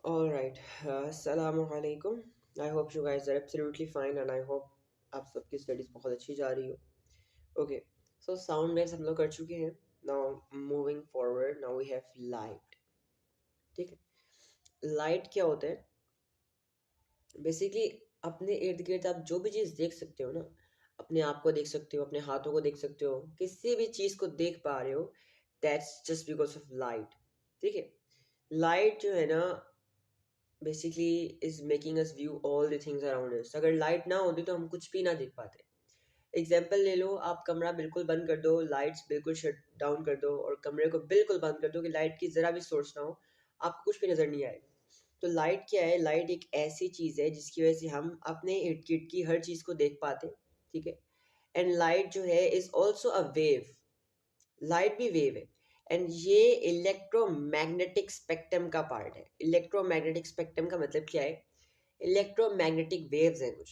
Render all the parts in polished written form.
All right. Assalamu alaikum. I hope you guys are absolutely fine and I hope आप सबकी studies बहुत अच्छी जा रही हो. Okay. So sound waves हम लोग कर चुके हैं. Now moving forward, now we have light. ठीक है. Light क्या होता है? बेसिकली अपने इर्द गिर्द आप जो भी चीज़ देख सकते हो ना, अपने आप को देख सकते हो, अपने हाथों को देख सकते हो, किसी भी चीज़ को देख पा रहे हो, that's just because of light. ठीक है. लाइट जो है ना basically is making us view all the things around us. अगर लाइट ना होती तो हम कुछ भी ना देख पाते. एग्जाम्पल ले लो, आप कमरा बिल्कुल बंद कर दो, लाइट्स बिल्कुल शट डाउन कर दो और कमरे को बिल्कुल बंद कर दो कि लाइट की ज़रा भी सोर्स ना हो, आपको कुछ भी नज़र नहीं आएगा. तो लाइट क्या है? लाइट एक ऐसी चीज़ है जिसकी वजह से हम अपने इर्द गिर्द की हर चीज़ को देख पाते हैं. ठीक है. एंड लाइट जो है is also a wave. Light भी वेव है. एंड ये इलेक्ट्रोमैग्नेटिक स्पेक्ट्रम का पार्ट है. इलेक्ट्रोमैग्नेटिक स्पेक्ट्रम का मतलब क्या है? इलेक्ट्रोमैग्नेटिक वेव्स हैं कुछ.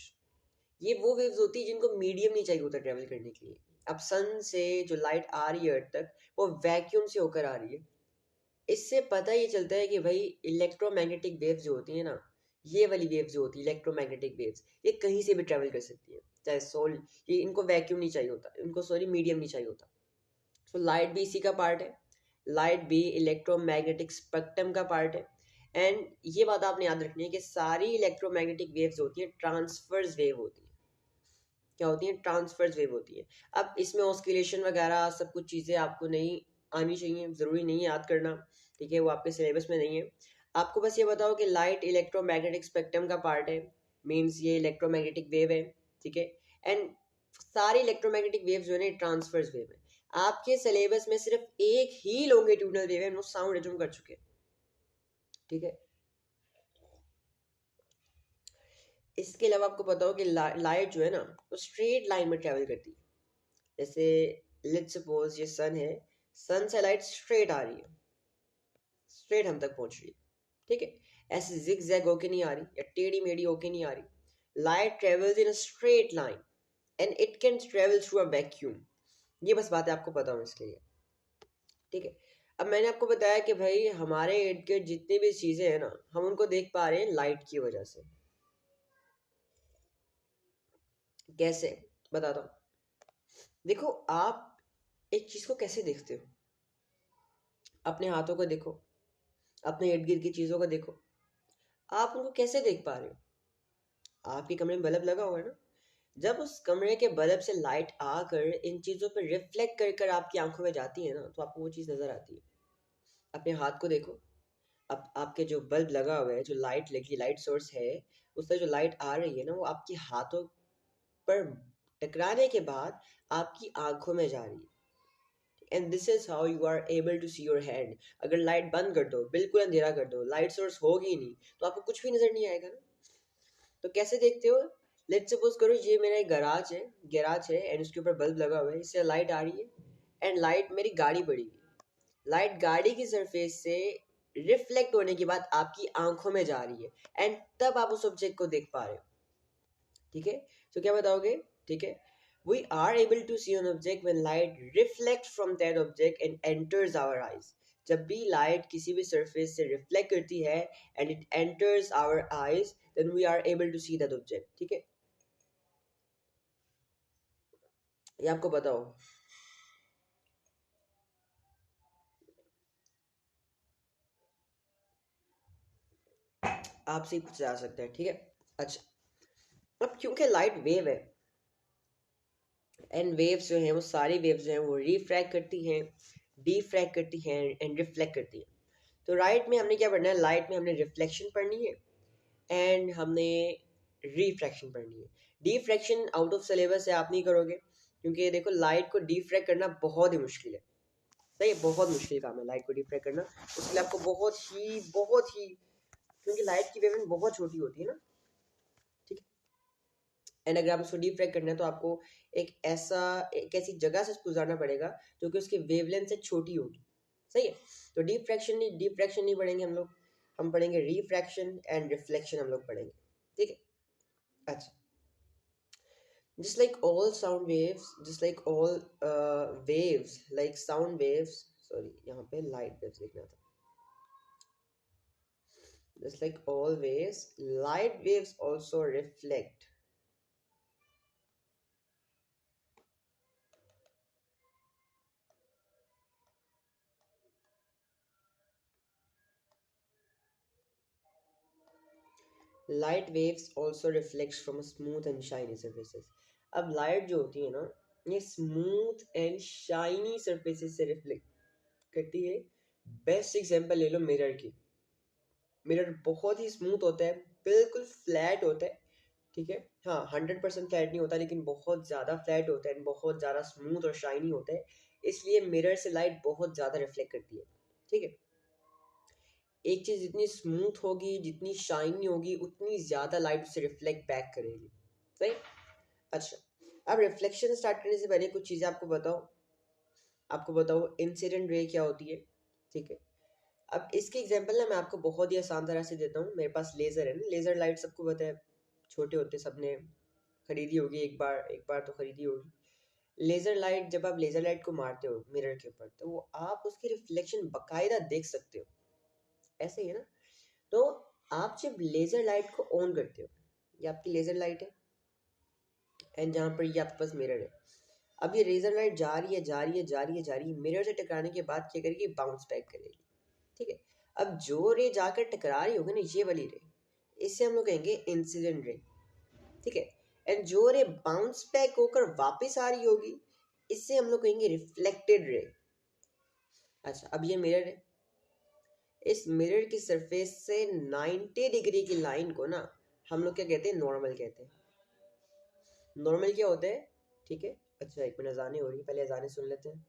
ये वो वेव्स होती है जिनको मीडियम नहीं चाहिए होता ट्रेवल करने के लिए. अब सन से जो लाइट आ रही है अर्थ तक, वो वैक्यूम से होकर आ रही है. इससे पता ये चलता है कि भाई इलेक्ट्रोमैग्नेटिक वेव्स जो होती है ना, ये वाली वेव्स जो होती है इलेक्ट्रोमैग्नेटिक वेव्स, ये कहीं से भी ट्रेवल कर सकती है. चाहे सोल, ये इनको वैक्यूम नहीं चाहिए होता, इनको सॉरी मीडियम नहीं चाहिए होता. सो लाइट भी इसी का पार्ट है. लाइट भी इलेक्ट्रोमैग्नेटिक स्पेक्ट्रम का पार्ट है. एंड ये बात आपने याद रखनी है कि सारी इलेक्ट्रोमैग्नेटिक वेव्स होती हैं ट्रांसफर्स वेव होती हैं. क्या होती हैं? ट्रांसफर्स वेव होती है. अब इसमें ऑस्किलेशन वगैरह सब कुछ चीज़ें आपको नहीं आनी चाहिए, ज़रूरी नहीं है याद करना. ठीक है, वो आपके सिलेबस में नहीं है. आपको बस ये बताओ कि लाइट इलेक्ट्रोमैग्नेटिक स्पेक्ट्रम का पार्ट है, मीन्स ये इलेक्ट्रोमैग्नेटिक वेव है. ठीक है. एंड सारी इलेक्ट्रोमैग्नेटिक वेव जो है ना ट्रांसफर्स वेव है. आपके सिलेबस में सिर्फ एक ही लॉन्गिट्यूडनल वेव है, हम लोग साउंड एज्यूम कर चुके हैं. ठीक है. इसके अलावा आपको पता हो कि लाइट जो है ना वो स्ट्रेट लाइन में ट्रेवल करती है. जैसे लेट्स सपोज ये सन है, सन से लाइट स्ट्रेट आ रही है, स्ट्रेट हम तक पहुंच रही है. ठीक है. ऐसे जिग जैग होके नहीं आ रही या टेढ़ी मेढ़ी होके नहीं आ रही. Light travels in a straight line and it can travel through a vacuum. ये बस बातें आपको पता हो इसके लिए. ठीक है. अब मैंने आपको बताया कि भाई हमारे इर्द गिर्द जितनी भी चीजें हैं ना, हम उनको देख पा रहे हैं लाइट की वजह से. कैसे? बताता हूँ. देखो, आप एक चीज को कैसे देखते हो? अपने हाथों को देखो, अपने इर्द गिर्द की चीजों को देखो. आप उनको कैसे देख पा रहे हो? आपके कमरे में बल्ब लगा हुआ है ना. जब उस कमरे के बल्ब से लाइट आकर इन चीजों पर रिफ्लेक्ट कर कर आपकी आंखों में जाती है ना, तो आपको वो चीज नजर आती है. अपने हाथ को देखो. अब आपके जो बल्ब लगा हुआ है, जो लाइट लगी, लाइट सोर्स है, उससे जो लाइट आ रही है ना, वो आपके हाथों पर टकराने के बाद आपकी आंखों में जा रही है. And this is how you are able to see your hand. अगर लाइट बंद कर दो, बिल्कुल अंधेरा कर दो, लाइट सोर्स होगी ही नहीं, तो आपको कुछ भी नजर नहीं आएगा ना. तो कैसे देखते हो? लेट्स सपोज करो ये मेरा एक गराज है, गैराज है एंड उसके ऊपर बल्ब लगा हुआ है, इससे लाइट आ रही है एंड लाइट मेरी गाड़ी पड़ी हुई. लाइट गाड़ी की सरफेस से रिफ्लेक्ट होने के बाद आपकी आंखों में जा रही है एंड तब आप उस ऑब्जेक्ट को देख पा रहे हो. ठीक है. तो क्या बताओगे? ठीक है. We are able to see an object when light reflects from that object and enters our eyes. जब भी लाइट किसी भी सरफेस से रिफ्लेक्ट करती है and it enters our eyes, then we are able to see that object. ठीक है. ये आपको बताओ. आपसे ही पूछा जा सकता है. ठीक है. अच्छा. अब क्योंकि लाइट वेव है एंड वेव्स जो हैं वो सारी वेव्स जो हैं वो रिफ्रैक्ट करती हैं, डिफ्रैक्ट करती हैं एंड रिफ्लेक्ट करती हैं. तो राइट में हमने क्या पढ़ना है? लाइट में हमने रिफ्लेक्शन पढ़नी है एंड हमने रिफ्रैक्शन पढ़नी है. डिफ्रैक्शन आउट ऑफ सिलेबस है, आप नहीं करोगे, क्योंकि देखो लाइट को डिफ्रैक्ट करना बहुत ही मुश्किल है. सही है, बहुत मुश्किल काम है लाइट को डिफ्रैक्ट करना. उसके लिए आपको बहुत ही क्योंकि लाइट की वेवलेंथ बहुत छोटी होती है ना. ठीक है. एंड अगर आप उसको डिफ्रैक्ट करना है तो आपको एक ऐसी जगह से गुजारना पड़ेगा जो कि उसकी वेवलेंथ से छोटी होगी. सही है. तो डिफ्रैक्शन नहीं पढ़ेंगे हम लोग, हम पढ़ेंगे रिफ्रैक्शन एंड रिफ्लेक्शन हम लोग पढ़ेंगे. ठीक है. अच्छा. Just like all sound waves, just like all waves, like sound waves, sorry, यहाँ पे light waves लिखना था. Just like always, light waves also reflect. Light waves also reflects from smooth and shiny surfaces. अब light जो होती है ना, ये स्मूथ एंड शाइनी सरफेसेस से रिफ्लेक्ट करती है. बेस्ट एग्जांपल ले लो मिरर की. मिरर बहुत ही स्मूथ होता है, बिल्कुल फ्लैट होता है. ठीक है, हाँ 100% फ्लैट नहीं होता, लेकिन बहुत ज़्यादा फ्लैट होता है, बहुत ज़्यादा स्मूथ और शाइनी होता है. इसलिए मिरर से लाइट बहुत ज़्यादा रिफ्लेक्ट करती है. ठीक है, एक चीज़ जितनी स्मूथ होगी, जितनी शाइनी होगी, उतनी ज़्यादा लाइट उसे रिफ्लेक्ट बैक करेगी. सही. अच्छा, अब रिफ्लेक्शन स्टार्ट करने से पहले कुछ चीज़ें आपको बताओ इंसिडेंट रे क्या होती है. ठीक है, अब इसके एग्जांपल ना मैं आपको बहुत ही आसान तरह से देता हूँ. मेरे पास लेज़र है ना, लेज़र लाइट सबको पता है, छोटे होते सबने खरीदी होगी, एक बार तो खरीदी होगी. लेज़र लाइट, जब आप लेज़र लाइट को मारते हो मिरर के ऊपर, तो वो आप उसकी रिफ्लेक्शन बकायदा देख सकते हो. ऐसे ही है ना. तो आप जब लेज़र लाइट को ऑन करते हो, ये आपकी लेज़र लाइट है, एंड जहाँ पर ये आपके पास मिरर है. अब ये लेज़र लाइट जा रही है, जा रही है, जा रही है, जा रही है, मिरर से टकराने के बाद क्या करेगी, बाउंस बैक करेगी. ठीक है, अब जो रे जाकर टकरा रही होगी ना, ये वाली रे, इसे हम लोग कहेंगे इंसिडेंट रे. ठीक है, एंड जो रे बाउंस बैक होकर वापस आ रही होगी, इससे हम लोग कहेंगे रिफ्लेक्टेड रे. अच्छा, अब ये मिरर है, इस मिरर की सरफेस से 90 डिग्री की लाइन को ना हम लोग क्या कहते हैं, नॉर्मल कहते हैं. नॉर्मल क्या होता है. ठीक है, अच्छा एक मिनट, अजानें हो रही है, पहले अजानें सुन लेते हैं.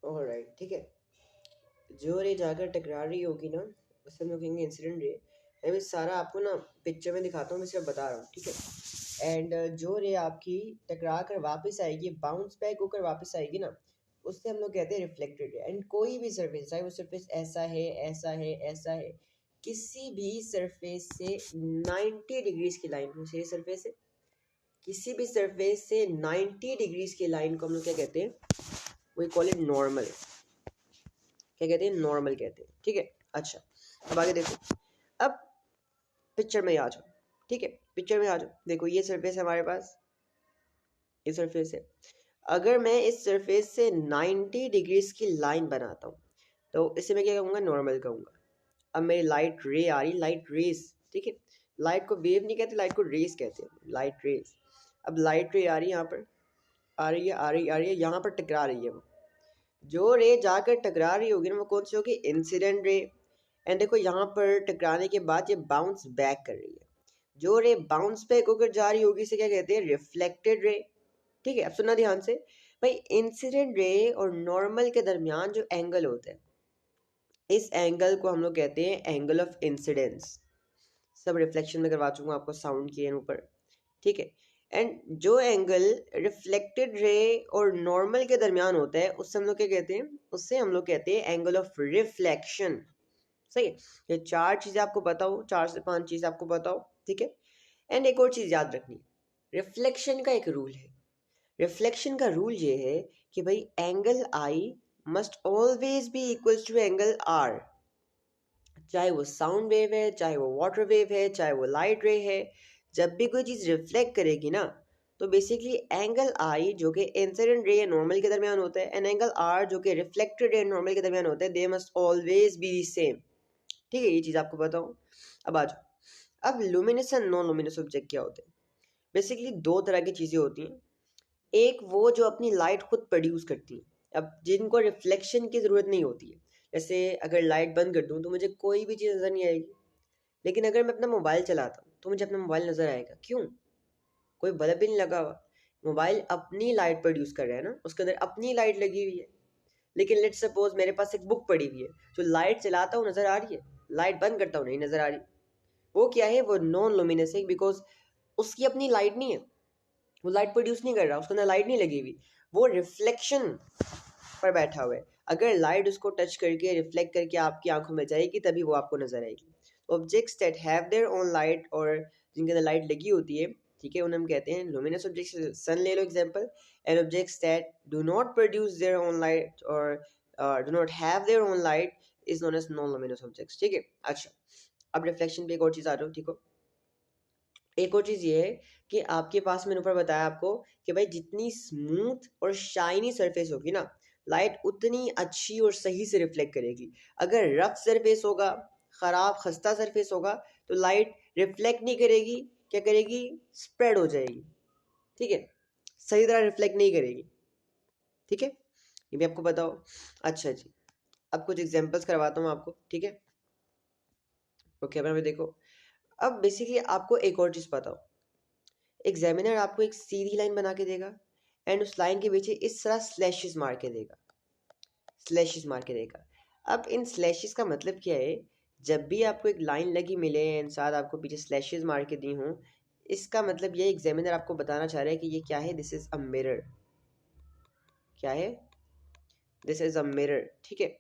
ऑलराइट, ठीक है. जो रे जाकर टकरा रही होगी ना, उसे हम लोग कहेंगे इंसिडेंट रे. मैं भी सारा आपको ना पिक्चर में दिखाता हूँ, मैं सिर्फ बता रहा हूँ. ठीक है, एंड जो रे आपकी टकरा कर वापस आएगी, बाउंस बैक होकर वापस आएगी ना, उससे हम लोग कहते हैं रिफ्लेक्टेड रे. एंड कोई भी सरफेस, चाहे वो सरफेस ऐसा है, ऐसा है, ऐसा है, किसी भी सरफेस से 90 डिग्रीज की लाइन हो, सही सरफेस से किसी भी सरफेस से 90 डिग्रीज की लाइन को हम लोग क्या कहते हैं, वी कॉल इट नॉर्मल। क्या कहते हैं, नॉर्मल कहते हैं, ठीक है। अच्छा, अब आगे देखो, अब पिक्चर में आ जाओ, ठीक है, पिक्चर में आ जाओ। देखो ये सरफेस है हमारे पास, ये सरफेस है। अगर मैं इस सरफेस से 90 डिग्रीज की लाइन बनाता हूँ तो इसे मैं क्या कहूँगा, नॉर्मल कहूँगा। अब मेरी लाइट रे आ रही, लाइट रेस, ठीक है, लाइट को वेव नहीं कहते, लाइट को रेस कहते हैं, लाइट रेस। अब लाइट रे आ रही है, यहाँ पर आ रही है, आ रही है, यहाँ पर टकरा रही है। वो जो रे जाकर टकरा रही होगी ना, वो कौन सी होगी, इंसिडेंट रे। एंड देखो यहाँ पर टकराने के बाद ये बाउंस बैक कर रही है। जो रे बाउंस बैक होकर जा रही होगी इसे क्या कहते हैं, रिफ्लेक्टेड रे। ठीक है, अब सुनना ध्यान से भाई, इंसिडेंट रे और नॉर्मल के दरमियान जो एंगल होता है, इस एंगल को हम लोग कहते हैं एंगल ऑफ इंसिडेंस। सब रिफ्लेक्शन में करवा चूंगा आपको साउंड के ऊपर, ठीक है। एंड जो एंगल रिफ्लेक्टेड रे और नॉर्मल के दरमियान होता है उससे हम लोग क्या कहते हैं, उससे हम लोग कहते हैं एंगल ऑफ रिफ्लेक्शन। सही है, ये चार चीजें आपको बताओ, 4 से 5 चीजें आपको बताओ, ठीक है। एंड एक और चीज याद रखनी है, रिफ्लेक्शन का एक रूल है। रिफ्लेक्शन का रूल ये है कि भाई angle i must always be equals to angle r. चाहे वो साउंड वेव है, चाहे वो वाटर वेव है, चाहे वो लाइट रे है, जब भी कोई चीज़ रिफ्लेक्ट करेगी ना, तो बेसिकली एंगल आई जो कि इंसिडेंट रे नॉर्मल के दरमियान होता है, एंड एंगल आर जो कि रिफ्लेक्टेड रे नॉर्मल के दरमियान होता है, they must always B same. ठीक है, ये चीज़ आपको बताऊँ। अब आ जाओ, अब luminous and non luminous object क्या होते हैं। बेसिकली दो तरह की चीज़ें होती हैं। एक वो जो अपनी लाइट खुद प्रोड्यूस करती है, अब जिनको रिफ्लेक्शन की ज़रूरत नहीं होती है। जैसे अगर लाइट बंद कर दूँ तो मुझे कोई भी चीज़ नज़र नहीं आएगी, लेकिन अगर मैं अपना मोबाइल चलाता हूँ तो मुझे अपना मोबाइल नज़र आएगा। क्यों, कोई बल्ब भी नहीं लगा हुआ, मोबाइल अपनी लाइट प्रोड्यूस कर रहा है ना, उसके अंदर अपनी लाइट लगी हुई है। लेकिन लेट सपोज मेरे पास एक बुक पड़ी हुई है, जो लाइट चलाता हूँ नज़र आ रही है, लाइट बंद करता हूँ नहीं नज़र आ रही। वो क्या है, वो नॉन लुमिनस है, बिकॉज उसकी अपनी लाइट नहीं है, वो लाइट प्रोड्यूस नहीं कर रहा, उसके अंदर लाइट नहीं लगी हुई, वो रिफ्लेक्शन पर बैठा हुआ है। अगर लाइट उसको टच करके रिफ्लेक्ट करके आपकी आंखों में जाएगी तभी वो आपको नजर आएगी। Objects that have their own light, और जिनके अंदर लाइट लगी होती है, ठीक है, उन्हें हम कहते हैं लुमिनस ऑब्जेक्ट्स। सन ले लो example. And objects that do not produce their own light और do not have their own light is known as non luminous objects, ठीक है। अच्छा, अब रिफ्लेक्शन पे एक और चीज आ रहा हूँ, ठीक हो। एक और चीज़ ये है कि आपके पास मैंने ऊपर बताया आपको कि भाई जितनी स्मूथ और शाइनी सरफेस होगी ना, लाइट उतनी अच्छी और सही से रिफ्लेक्ट करेगी। अगर रफ सरफेस होगा, ख़राब खस्ता सरफेस होगा, तो लाइट रिफ्लेक्ट नहीं करेगी, क्या करेगी, स्प्रेड हो जाएगी, ठीक है, सही तरह रिफ्लेक्ट नहीं करेगी, ठीक है, ये भी आपको बताओ। अच्छा जी, अब कुछ एग्जांपल्स करवाता हूँ आपको, ठीक है। ओके, अब देखो, अब बेसिकली आपको एक और चीज़ बताओ। एग्जामिनर आपको एक सीधी लाइन बना के देगा एंड उस लाइन के पीछे इस तरह स्लैशेस मार के देगा, स्लैशेस मार के देगा। अब इन स्लैशेस का मतलब क्या है, जब भी आपको एक लाइन लगी मिले एंड साथ आपको पीछे स्लैशेस मार के दी हों, इसका मतलब ये एग्जामिनर आपको बताना चाह रहा है कि ये क्या है, दिस इज अ मिरर। क्या है, दिस इज अ मिरर, ठीक है।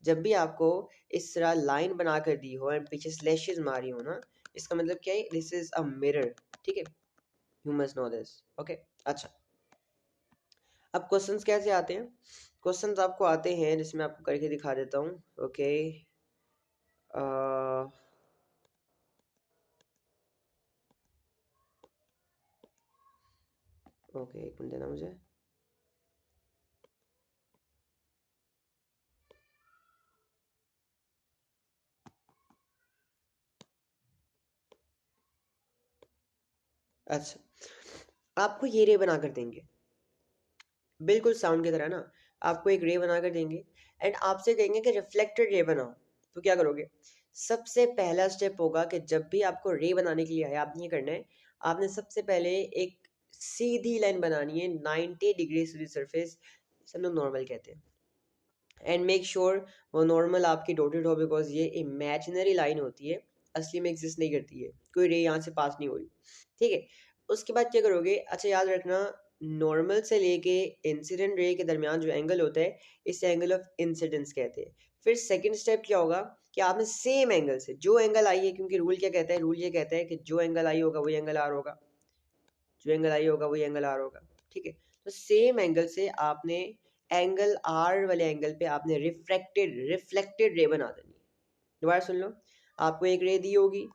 जब भी आपको इस तरह लाइन बना कर दी हो एंड पीछे स्लैशेस मारी हो ना, इसका मतलब क्या है, दिस इज अ मिरर, ठीक है। You must know this, okay. अच्छा, अब क्वेश्चंस कैसे आते हैं। क्वेश्चंस आपको आते हैं जिसमें आपको करके दिखा देता हूँ, ओके। ओके, एक मिनट देना मुझे। अच्छा, आपको ये रे बना कर देंगे, बिल्कुल साउंड की तरह ना, आपको एक रे बना कर देंगे एंड आपसे कहेंगे कि रिफ्लेक्टेड रे बनाओ। तो क्या करोगे, सबसे पहला स्टेप होगा कि जब भी आपको रे बनाने के लिए है, आपने ये करना है, आपने सबसे पहले एक सीधी लाइन बनानी है 90 डिग्री सीधी सरफेस, सब लोग नॉर्मल कहते हैं। एंड मेक श्योर वो नॉर्मल आपकी डॉटेड हो, बिकॉज ये इमेजिनरी लाइन होती है, असली में एग्जिस्ट नहीं करती है, कोई रे यहाँ से पास नहीं हो रही, ठीक है। उसके बाद क्या करोगे, अच्छा याद रखना, नॉर्मल से लेके इंसिडेंट रे के दरमियान जो एंगल होता है, इस एंगल ऑफ इंसिडेंस कहते हैं। फिर सेकंड स्टेप क्या होगा, कि आपने सेम एंगल से जो एंगल आई है, क्योंकि रूल क्या कहता है, रूल ये कहता है कि जो एंगल आई होगा वही एंगल आर होगा, जो एंगल आई होगा वही एंगल आर होगा, ठीक है। तो सेम एंगल से आपने एंगल आर वाले एंगल पे आपने रिफ्लेक्टेड रे बना देनी है। दोबारा सुन लो, आपको एक रे दी होगी,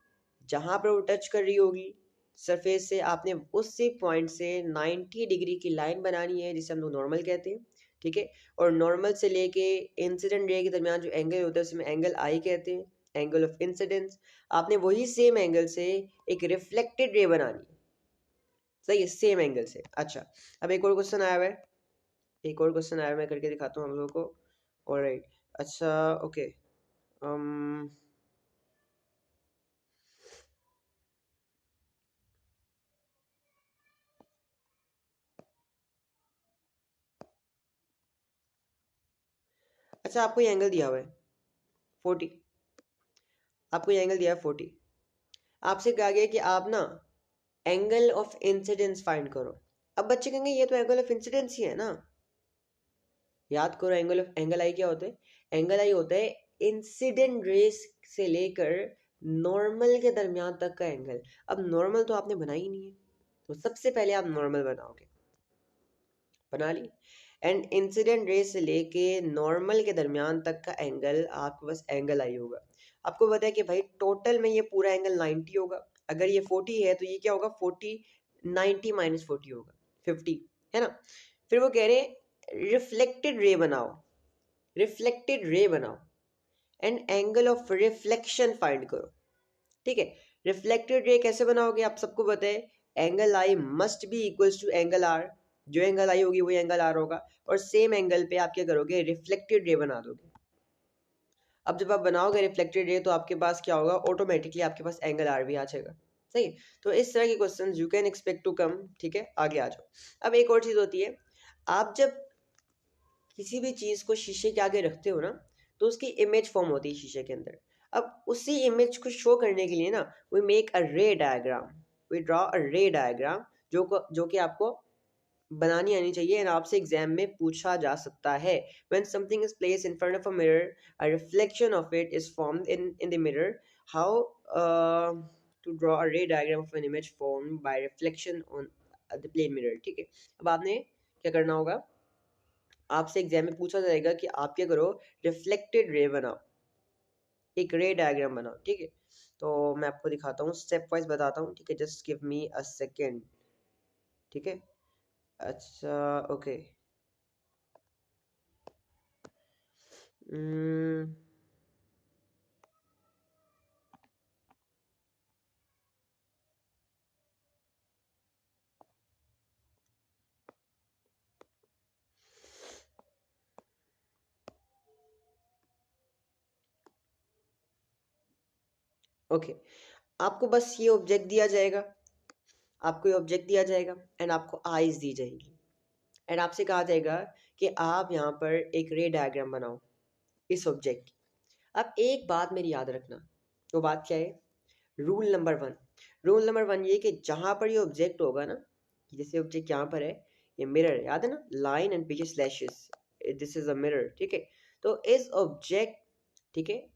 जहां पर वो टच कर रही होगी सरफेस से, आपने उससे पॉइंट से 90 डिग्री की लाइन बनानी है, जिसे हम लोग नॉर्मल कहते हैं, ठीक है। और नॉर्मल से लेके इंसिडेंट रे के दरमियान जो एंगल होता है उसे एंगल आई कहते हैं, एंगल ऑफ इंसिडेंस। आपने वही सेम एंगल से एक रिफ्लेक्टेड रे बनानी है, सही है, सेम एंगल से। अच्छा, अब एक और क्वेश्चन आया हुआ है, एक और क्वेश्चन आया है, मैं करके दिखाता हूँ हम लोगों को। ऑलराइट, अच्छा, ओके। um, अच्छा, आपको ये एंगल दिया हुआ है 40, आपको ये एंगल दिया है 40, आपसे कहा गया कि आप ना एंगल ऑफ इंसिडेंस फाइंड करो। अब बच्चे कहेंगे ये तो एंगल ऑफ इंसिडेंस ही है ना, याद करो एंगल आई क्या होता है, एंगल आई होता है इंसिडेंट रेस से लेकर नॉर्मल के दरमियान तक का एंगल। अब नॉर्मल तो आपने बना ही नहीं है, तो सबसे पहले आप नॉर्मल बनाओगे, बना ली। एंड इंसिडेंट रे से लेके नॉर्मल के दरमियान तक का एंगल आपके पास एंगल आई होगा। आपको पता है कि भाई टोटल में ये पूरा एंगल 90 होगा, अगर ये 40 है तो ये क्या होगा, 40 90 माइनस 40 होगा 50, है ना। फिर वो कह रहे रिफ्लेक्टेड रे बनाओ, रिफ्लेक्टेड रे बनाओ and angle of reflection find करो, ठीक है। रिफ्लेक्टेड रे कैसे बनाओगे, आप सबको पता है angle i must be equals to angle r, जो एंगल आई होगी वही एंगल आर होगा, और सेम एंगल पे आप क्या करोगे, रिफ्लेक्टेड रे बना दोगे। अब जब आप बनाओगे रिफ्लेक्टेड रे तो आपके पास क्या होगा, ऑटोमेटिकली आपके पास एंगल आर भी आ जाएगा, सही है। तो इस तरह के question you can expect to come, ठीक है, आगे आ जाओ। अब एक और चीज होती है, आप जब किसी भी चीज को शीशे के आगे रखते हो ना, तो उसकी इमेज फॉर्म होती है शीशे के अंदर। अब उसी इमेज को शो करने के लिए ना we make a ray diagram, we draw a ray diagram, जो कि आपको बनानी आनी चाहिए एंड आपसे एग्जाम में पूछा जा सकता है। When something is placed in front of a mirror, a reflection of it is formed in the mirror, how to draw a ray diagram of an image formed by reflection on the plane mirror, ठीक है। अब आपने क्या करना होगा, आपसे exam में पूछा जाएगा कि आप क्या करो, रिफ्लेक्टेड रे बनाओ, एक रे डायग्राम बनाओ, ठीक है। तो मैं आपको दिखाता हूँ, स्टेप वाइज बताता हूँ, ठीक है, just give me a second, ठीक है। अच्छा, ओके। ओके, आपको बस ये ऑब्जेक्ट दिया जाएगा, आपको ये ऑब्जेक्ट दिया जाएगा एंड आपको आईज दी जाएगी एंड आपसे कहा जाएगा कि आप यहाँ पर एक रे डायग्राम बनाओ इस ऑब्जेक्ट की। अब एक बात मेरी याद रखना, वो बात क्या है, rule number one, rule number one ये कि जहां पर ये ऑब्जेक्ट होगा ना, जैसे ऑब्जेक्ट यहाँ पर है, ये मिरर, याद है ना, लाइन एंड पीछे slashes, this is a mirror, ठीक है। तो इस ऑब्जेक्ट, ठीक है,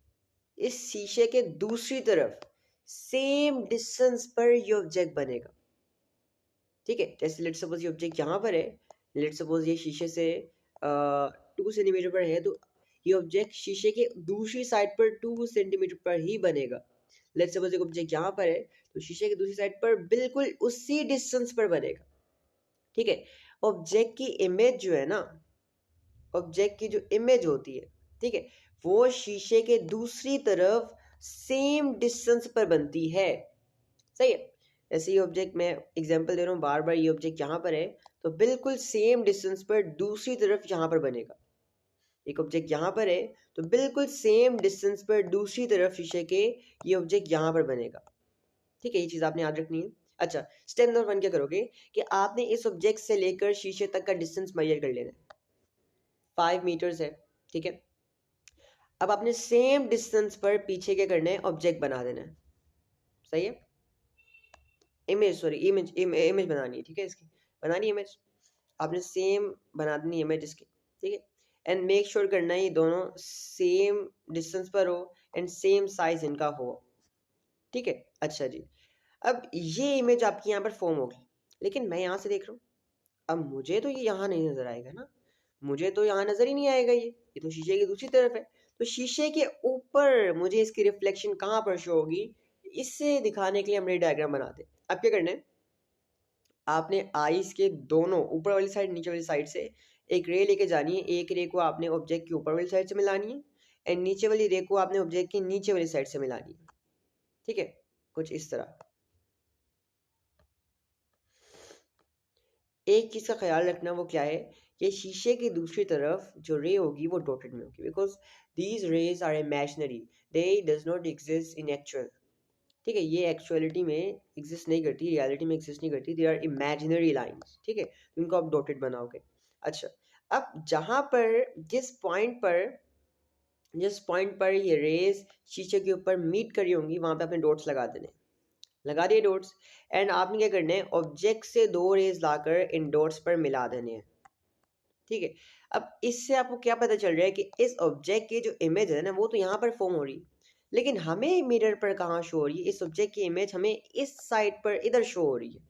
इस शीशे के दूसरी तरफ सेम डिस्टेंस पर ये ऑब्जेक्ट बनेगा, ठीक है। जैसे लेट सपोज ये ऑब्जेक्ट यहाँ पर है, लेट सपोज ये शीशे से 2 सेंटीमीटर पर है, तो ये ऑब्जेक्ट शीशे के दूसरी साइड पर 2 सेंटीमीटर पर ही बनेगा। लेट सपोज एक ऑब्जेक्ट यहाँ पर है, तो शीशे की दूसरी साइड पर बिल्कुल उसी डिस्टेंस पर बनेगा, ठीक है। ऑब्जेक्ट की इमेज जो है ना, ऑब्जेक्ट की जो इमेज होती है, ठीक है, वो शीशे के दूसरी तरफ सेम डिस्टेंस पर बनती है, सही है। ऐसे ये ऑब्जेक्ट मैं एग्जांपल दे रहा हूँ बार बार, ये ऑब्जेक्ट यहाँ पर है, तो बिल्कुल सेम डिस्टेंस पर दूसरी तरफ यहाँ पर बनेगा। एक ऑब्जेक्ट यहाँ पर है, तो बिल्कुल सेम डिस्टेंस पर दूसरी तरफ शीशे के ये ऑब्जेक्ट यहाँ पर बनेगा, ठीक है। ये चीज़ आपने याद रखनी है। अच्छा, स्टेप नंबर वन क्या करोगे कि आपने इस ऑब्जेक्ट से लेकर शीशे तक का डिस्टेंस मेजर कर लेना है, 5 मीटर्स है, ठीक है। अब आपने सेम डिस्टेंस पर पीछे क्या करना है, ऑब्जेक्ट बना देना है, सही है। इमेज, सॉरी, इमेज बनानी है, ठीक है, इसकी बनानी है इमेज, आपने सेम बना देनी इमेज इसकी, ठीक है। एंड मेक श्योर करना है ये दोनों सेम डिस्टेंस पर हो एंड सेम साइज इनका हो। ठीक है, अच्छा जी। अब ये इमेज आपकी यहाँ पर फॉर्म होगी, लेकिन मैं यहाँ से देख रहा हूँ, अब मुझे तो ये यहाँ नहीं नजर आएगा ना, मुझे तो यहाँ नजर ही नहीं आएगा, ये तो शीशे की दूसरी तरफ है। तो शीशे के ऊपर मुझे इसकी रिफ्लेक्शन कहाँ पर शो होगी, इससे दिखाने के लिए हम रे डायग्राम बनाते हैं। अब क्या करना है, आपने आईज के दोनों ऊपर वाली साइड नीचे वाली साइड से एक रे लेके जानी है। एक रे को आपने ऑब्जेक्ट की ऊपर वाली साइड से मिलानी है एंड नीचे वाली रे को आपने ऑब्जेक्ट की नीचे वाली साइड से मिलानी है। ठीक है, कुछ इस तरह। एक चीज का ख्याल रखना, वो क्या है कि शीशे की दूसरी तरफ जो रे होगी वो डॉटेड में होगी, because these rays are imaginary, they does not exist in actual. ठीक है, ये एक्चुअलिटी में एग्जिस्ट नहीं करती, रियलिटी में एग्जिस्ट नहीं करती, दे आर इमेजिनरी लाइंस। ठीक है, इनको आप डॉटेड बनाओगे। अच्छा, अब जहां पर जिस पॉइंट पर ये रेज शीशे के ऊपर मीट करी होंगी, वहां पे अपने डॉट्स लगा देने। लगा दिए डॉट्स, एंड आपने क्या करना है, ऑब्जेक्ट से दो रेज लाकर इन डॉट्स पर मिला देने हैं। ठीक है, अब इससे आपको क्या पता चल रहा है कि इस ऑब्जेक्ट की जो इमेज है ना, वो तो यहाँ पर फॉर्म हो रही है, लेकिन हमें मिरर पर कहाँ शो हो रही है, इस ऑब्जेक्ट की इमेज हमें इस साइड पर इधर शो हो रही है।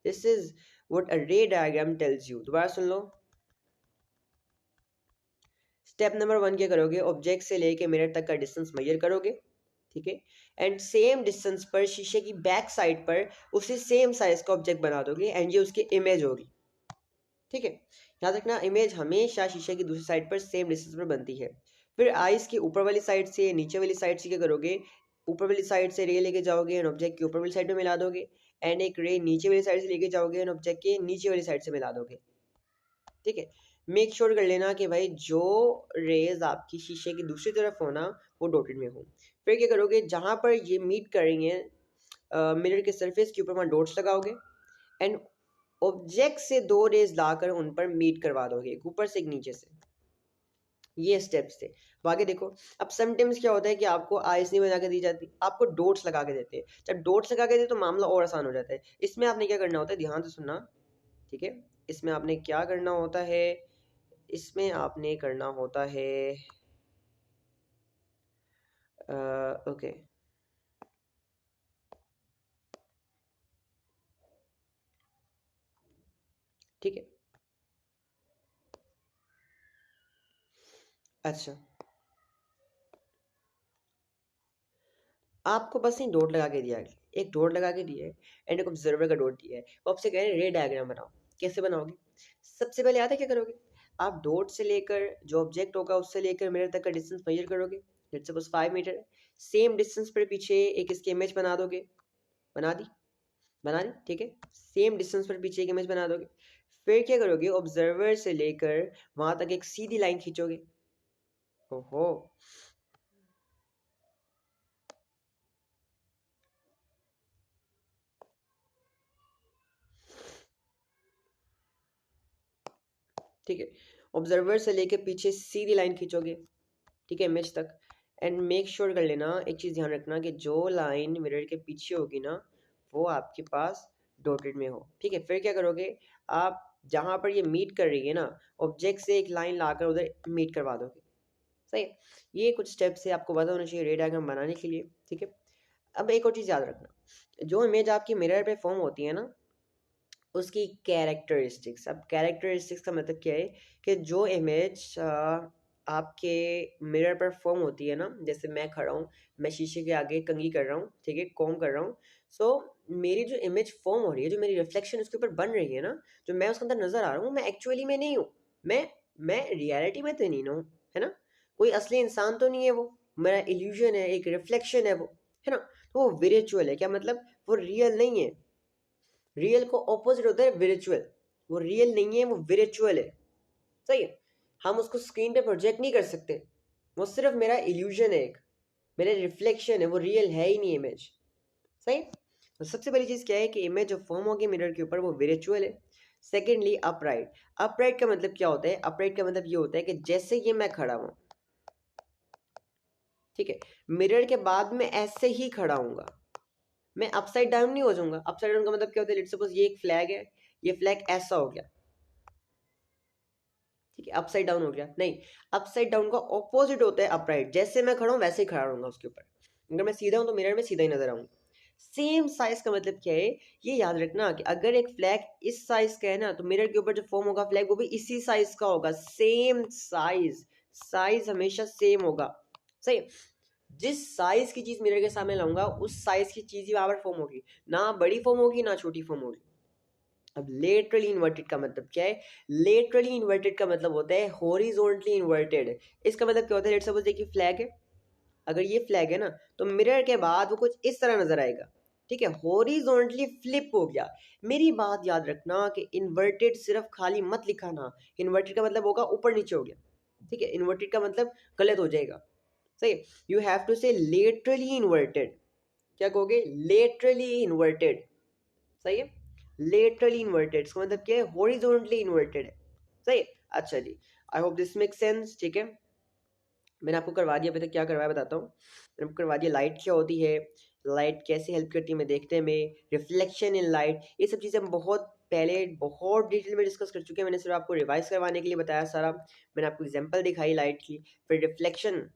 This is what a ray diagram tells you. दोबारा सुन लो। स्टेप नंबर 1 क्या करोगे, ऑब्जेक्ट से लेके मिरर तक का डिस्टेंस मेजर करोगे। ठीक है, एंड सेम डिस्टेंस पर शीशे की बैक साइड पर उसी सेम साइज का ऑब्जेक्ट बना दोगे एंड ये उसकी इमेज होगी। ठीक है, याद रखना, इमेज हमेशा शीशे की दूसरी साइड पर सेम डिस्टेंस पर बनती है। फिर आइस की ऊपर वाली साइड से नीचे वाली साइड से क्या करोगे, ऊपर वाली साइड से रे लेके जाओगे एंड ऑब्जेक्ट की ऊपर वाली साइड में मिला दोगे, एंड एक रे नीचे वाली साइड से लेके जाओगे एंड ऑब्जेक्ट के नीचे वाली साइड से मिला दोगे। ठीक है, मेक श्योर कर लेना कि भाई जो रेज आपकी शीशे की दूसरी तरफ हो ना, वो डॉटेड में हो। फिर क्या करोगे, जहां पर ये मीट कर रही हैं मिरर के सरफेस के ऊपर वहां डॉट्स लगाओगे एंड ऑब्जेक्ट से दो रेज लाकर उन पर मीट करवा दोगे, एक ऊपर से एक नीचे से। ये स्टेप्स थे। अब आगे देखो, अब समटाइम्स क्या होता है कि आपको आइस नहीं बना के दी जाती, आपको डॉट्स लगा के देते हैं। जब डॉट्स लगा के देते तो मामला और आसान हो जाता है। इसमें आपने क्या करना होता है, ध्यान से सुनना। ठीक है, इसमें आपने क्या करना होता है, इसमें आपने करना होता है ओके, ठीक है। अच्छा, आपको बस एक डॉट लगा के दिया है, एक डॉट लगा के दिया है एंड एक ऑब्जर्वर का डॉट दिया है। वो आपसे कह रहे हैं रे डायग्राम बनाओ। कैसे बनाओगे, सबसे पहले आता है क्या करोगे, आप डॉट से लेकर जो ऑब्जेक्ट होगा उससे लेकर मिरर तक का डिस्टेंस मेजर करोगे। लेट्स सपोज 5 मीटर है। सेम डिस्टेंस पर पीछे एक इसकी इमेज बना दोगे। बना दी, बना दी, ठीक है। सेम डिस्टेंस पर पीछे एक इमेज बना दोगे। फिर क्या करोगे, ऑब्जर्वर से लेकर वहां तक एक सीधी लाइन खींचोगे। ओहो, ठीक है, ऑब्जर्वर से लेके पीछे सीधी लाइन खींचोगे। ठीक है, इमेज तक। एंड मेक श्योर कर लेना, एक चीज़ ध्यान रखना कि जो लाइन मिरर के पीछे होगी ना, वो आपके पास डॉटेड में हो। ठीक है, फिर क्या करोगे, आप जहां पर ये मीट कर रही है ना, ऑब्जेक्ट से एक लाइन लाकर उधर मीट करवा दोगे। सही है, ये कुछ स्टेप्स है, आपको पता होना चाहिए रे डायग्राम बनाने के लिए। ठीक है, अब एक और चीज़ याद रखना, जो इमेज आपकी मिरर पे फॉर्म होती है ना, उसकी कैरेक्टरिस्टिक्स। अब कैरेक्टरिस्टिक्स का मतलब क्या है कि जो इमेज आपके मिरर पर फॉर्म होती है ना, जैसे मैं खड़ा हूँ, मैं शीशे के आगे कंघी कर रहा हूँ, ठीक है, कॉम्ब कर रहा हूँ। सो मेरी जो इमेज फॉर्म हो रही है, जो मेरी रिफ्लेक्शन उसके ऊपर बन रही है ना, जो मैं उसके अंदर नजर आ रहा हूँ, मैं एक्चुअली में नहीं हूँ। मैं रियलिटी में तो नहीं हूँ, है ना, कोई असली इंसान तो नहीं है वो, मेरा इल्यूजन है, एक रिफ्लेक्शन है वो, है ना। तो वो विर्चुअल है, क्या मतलब, वो रियल नहीं है। रियल को ऑपोजिट होता है विर्चुअल, वो रियल नहीं है, वो विर्चुअल है। सही है, हम उसको स्क्रीन पे प्रोजेक्ट नहीं कर सकते, वो सिर्फ मेरा इल्यूजन है, एक मेरा रिफ्लेक्शन है, वो रियल है ही नहीं इमेज। सही। तो सबसे पहली चीज क्या है कि इमेज जो फॉर्म होगी मिरर के ऊपर वो विर्चुअल है। Secondly upright. अपराइट का मतलब क्या होता है, अपराइट का मतलब ये होता है कि जैसे ये मैं खड़ा हूं, ठीक है, मिरर के बाद में ऐसे ही खड़ा हूंगा, मैं अपसाइड डाउन नहीं हो जाऊंगा। अपसाइड डाउन का मतलब क्या होता है, लेट्स सपोज ये एक फ्लैग है, ये फ्लैग ऐसा हो गया, ठीक है, अपसाइड डाउन हो गया नहीं, अपसाइड डाउन का ऑपोजिट होता है अपराइट, जैसे मैं खड़ा हूँ वैसे ही खड़ा रहूंगा उसके ऊपर, अगर मैं सीधा हूँ तो मिरर में सीधा ही नजर आऊंगा। सेम साइज का मतलब क्या है, ये याद रखना कि अगर एक फ्लैग इस साइज का है ना तो मिरर के ऊपर जो फॉर्म होगा फ्लैग वो भी इसी साइज का होगा, सेम साइज, साइज हमेशा सेम होगा। सही, जिस साइज की चीज मिरर के सामने लाऊंगा उस साइज की चीज ही वहां पर फॉर्म होगी, ना बड़ी फॉर्म होगी ना छोटी फॉर्म होगी। अब लेटरली इन्वर्टेड का मतलब क्या है, लेटरली इन्वर्टेड का मतलब होता है हॉरिजॉन्टली इन्वर्टेड। इसका मतलब क्या होता है, लेट्स सपोज देखिए फ्लैग है, अगर ये फ्लैग है ना तो मिरर के बाद वो कुछ इस तरह नजर आएगा, ठीक है, हॉरिजॉन्टली फ्लिप हो गया। मेरी बात याद रखना कि इन्वर्टेड सिर्फ खाली मत लिखा ना, इन्वर्टेड का मतलब होगा ऊपर नीचे हो गया, ठीक है, इन्वर्टेड का मतलब गलत हो जाएगा। सही, यू हैव टू से लेटरली इन्वर्टेड, क्या कहोगे, लेटरली इन्वर्टेड। सही है, लेटरली इन्वर्टेड इसका मतलब क्या है, हॉरिजॉन्टली इन्वर्टेड है। सही, अच्छा जी, I hope this make sense. ठीक है, मैंने आपको करवा दिया, अभी तक क्या करवाया बताता हूँ। मैंने आपको करवा दिया लाइट क्या होती है, लाइट कैसे हेल्प करती है हमें देखने में, रिफ्लेक्शन इन लाइट, ये सब चीज़ें हम बहुत पहले बहुत डिटेल में डिस्कस कर चुके हैं, मैंने सिर्फ आपको रिवाइज करवाने के लिए बताया सारा। मैंने आपको एग्जांपल दिखाई लाइट की, फिर रिफ्लेक्शन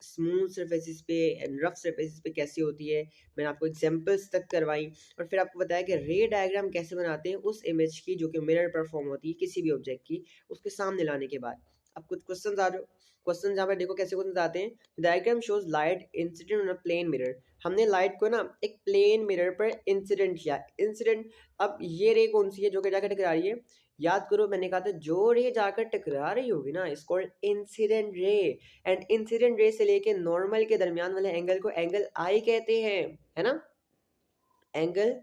स्मूथ सरफेसिस पे एंड रफ सरफेसिस पे कैसी होती है, मैंने आपको एग्जांपल्स तक करवाई, और फिर आपको बताया कि रे डायग्राम कैसे बनाते हैं उस इमेज की जो कि मिरर पर फॉर्म होती है किसी भी ऑब्जेक्ट की, उसके सामने लाने के बाद। अब कुछ क्वेश्चन आ जाओ, क्वेश्चन जहाँ पर देखो कैसे क्वेश्चन आते हैं। Diagram shows light incident on a plane mirror, हमने लाइट को ना एक प्लेन मिरर पर इंसिडेंट किया, इंसिडेंट। अब ये रे कौन सी है जो कि जाकर टकरा रही है, याद करो मैंने कहा था जो रे जाकर टकरा रही होगी ना इस called incident ray, and incident ray से लेके नॉर्मल के दरमियान वाले एंगल को एंगल आई कहते हैं, है ना, एंगल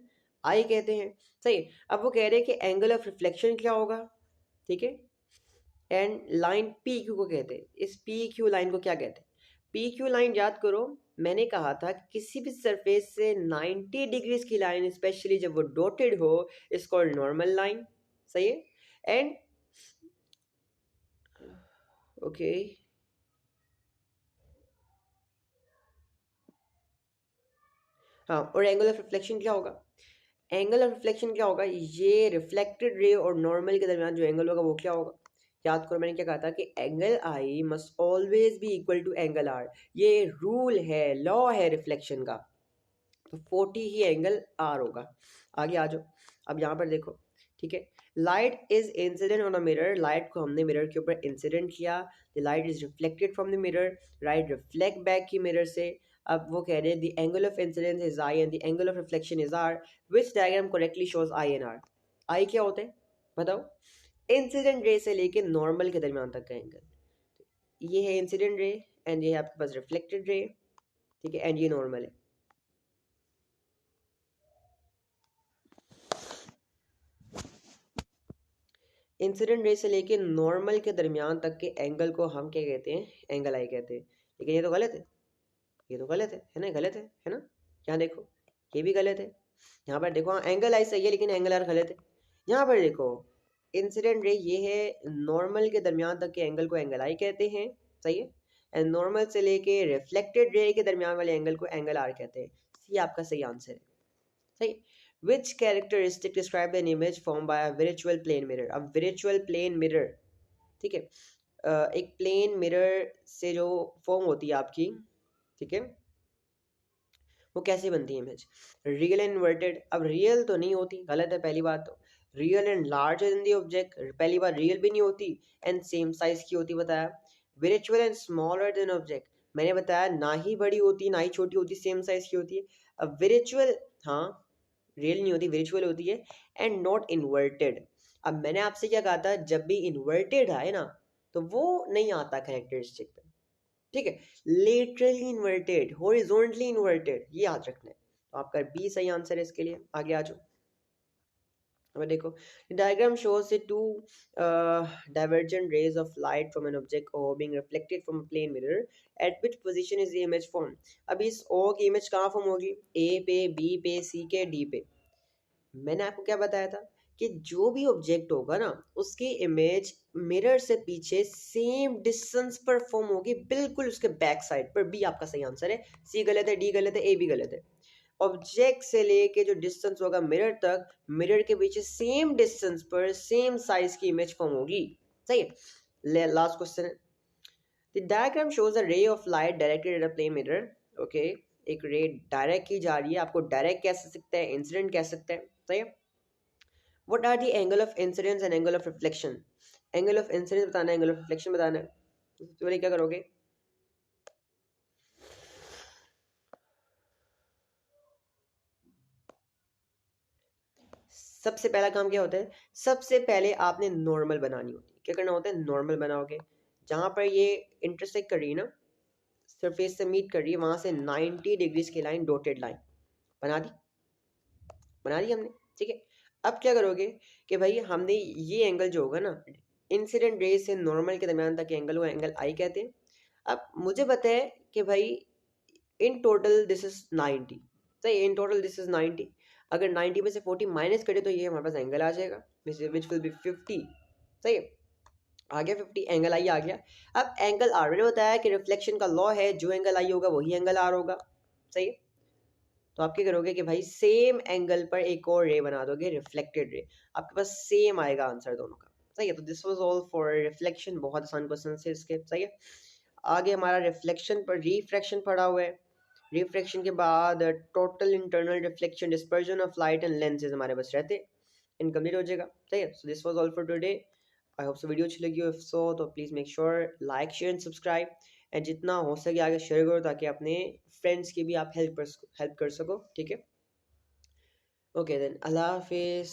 आई कहते हैं। सही, अब वो कह रहे हैं कि एंगल ऑफ रिफ्लेक्शन क्या होगा, ठीक है, एंड लाइन पी क्यू को कहते हैं, इस पी क्यू लाइन को क्या कहते हैं, पी क्यू लाइन याद करो, मैंने कहा था किसी भी सरफेस से 90 डिग्रीज की लाइन स्पेशली जब वो डॉटेड हो इस कॉल्ड नॉर्मल लाइन। सही है, एंड ओके हाँ, और एंगल ऑफ रिफ्लेक्शन क्या होगा, एंगल ऑफ रिफ्लेक्शन क्या होगा, ये रिफ्लेक्टेड रे और नॉर्मल के दरमियान जो एंगल होगा वो क्या होगा। याद करो मैंने क्या कहा था कि angle i must always be equal to angle r, ये रूल है, लॉ है रिफ्लेक्शन का, तो 40 ही एंगल आर होगा। आगे आ जाओ, अब यहाँ पर देखो, ठीक है, light is incident on a mirror, light को हमने मिरर के ऊपर इंसिडेंट किया, the light is reflected from the mirror, right reflect back की मिरर से। अब वो कह रहे हैं the angle of incidence is i and the angle of reflection is r, which diagram correctly shows i and r. I क्या होता है बताओ, इंसिडेंट रे से लेके नॉर्मल के दरमियान तक का एंगल, ये है इंसिडेंट रे, एंड ये है आपके पास रिफ्लेक्टेड रे, ठीक है, एंड ये नॉर्मल है। इंसिडेंट रे से लेके नॉर्मल के दरमियान तक के एंगल को हम क्या कहते हैं, एंगल आई कहते हैं। लेकिन ये तो गलत है, ये तो गलत है ना, गलत है ना, यहाँ देखो ये भी गलत है, यहाँ पर देखो हाँ एंगल आई सही है लेकिन एंगल आर गलत है। यहाँ पर देखो इंसिडेंट रे ये है, नॉर्मल के दरमियान तक के एंगल को एंगल आई कहते हैं, सही है, एंड नॉर्मल से लेके रिफ्लेक्टेड रे के दरमियान वाले एंगल को एंगल आर कहते हैं। ये आपका सही आंसर है। सही, which characteristic describe an image formed by a virtual plane mirror, अब virtual plane mirror, ठीक है, एक प्लेन मिरर से जो फॉर्म होती है आपकी, ठीक है, वो कैसे बनती है इमेज, रियल एंड इन्वर्टेड। अब रियल तो नहीं होती, गलत है पहली बात तो, real and larger than the object, पहली बार रियल भी नहीं होती, एंड सेम साइज की होती बताया। विर्चुअल एंड स्मॉलर देन ऑब्जेक्ट, मैंने बताया ना ही बड़ी होती ना ही छोटी होती, सेम साइज की होती है। अब विर्चुअल, हाँ रियल नहीं होती, विर्चुअल होती है, एंड नॉट इन्वर्टेड। अब मैंने आपसे क्या कहा था, जब भी इन्वर्टेड आए ना तो वो नहीं आता कैरेक्टरिस्टिक पे, ठीक है, लेटरली इन्वर्टेड, हॉरिजॉन्टली इन्वर्टेड, ये याद रखना है। तो आपका बी सही आंसर है इसके लिए। आगे आ जाओ, अब देखो diagram shows the two divergent rays of light from an object O being reflected from a plane mirror, at which position is the image formed। अब इस O की इमेज कहाँ फॉर्म होगी, A पे, B पे, C के, D पे। मैंने आपको क्या बताया था कि जो भी ऑब्जेक्ट होगा ना उसकी इमेज मिरर से पीछे सेम डिस्टेंस पर फॉर्म होगी, बिल्कुल उसके बैक साइड पर। बी आपका सही आंसर है, सी गलत है, डी गलत है, ए भी गलत है। ऑब्जेक्ट से लेके जो डिस्टेंस होगा मिरर तक, मिरर के पीछे सेम डिस्टेंस पर सेम साइज की इमेज फॉर्म होगी। सही है। लास्ट क्वेश्चन है, the diagram shows a ray of light directed at a plane mirror. Okay, एक रे डायरेक्ट की जा रही है, आपको डायरेक्ट कह सकते हैं, इंसिडेंट कह सकते हैं। सही है। What are the angle of incidence and angle of reflection. Angle of incidence बताना है, एंगल ऑफ रिफ्लेक्शन बताना है। तो सबसे पहले क्या करोगे, सबसे पहला काम क्या होता है, सबसे पहले आपने नॉर्मल बनानी होती है। क्या करना होता है, नॉर्मल बनाओगे। जहां पर ये इंटरसेक्ट कर रही है ना, सरफेस से मीट कर रही है, वहां से 90 डिग्रीज की लाइन, डॉटेड लाइन बना दी, बना दी हमने। ठीक है। अब क्या करोगे कि भाई हमने ये एंगल जो होगा ना, इंसिडेंट रे से नॉर्मल के दरमियान तक एंगल हुआ, एंगल आई कहते हैं। अब मुझे पता है कि भाई इन टोटल दिस इज 90। सही, इन टोटल दिस इज 90। अगर 90 में से 40 माइनस करें तो ये हमारे पास एंगल आ जाएगा, विच विल बी 50। सही है, आ गया 50, एंगल आई आ गया। अब एंगल आर ने बताया कि रिफ्लेक्शन का लॉ है, जो एंगल आई होगा वही एंगल आर होगा। सही है। तो आप क्या करोगे कि भाई सेम एंगल पर एक और रे बना दोगे, रिफ्लेक्टेड रे, आपके पास सेम आएगा आंसर दोनों का। सही है। तो this was all for reflection, बहुत आसान क्वेश्चन है इसके। सही है। आगे हमारा रिफ्लेक्शन पर रिफ्रैक्शन पड़ा हुआ है। रिफ्रैक्शन के बाद total internal reflection, dispersion of light and lenses हमारे पास रहते, इनकम्प्लीट हो जाएगा। सही है। So this was all for today. I hope so video अच्छी लगी हो, इफ सो तो please make sure like share and subscribe, and जितना हो सके आगे शेयर करो ताकि अपने फ्रेंड्स की भी आप हेल्प कर सको। ठीक है। ओके देन, अल्लाह हाफिज़।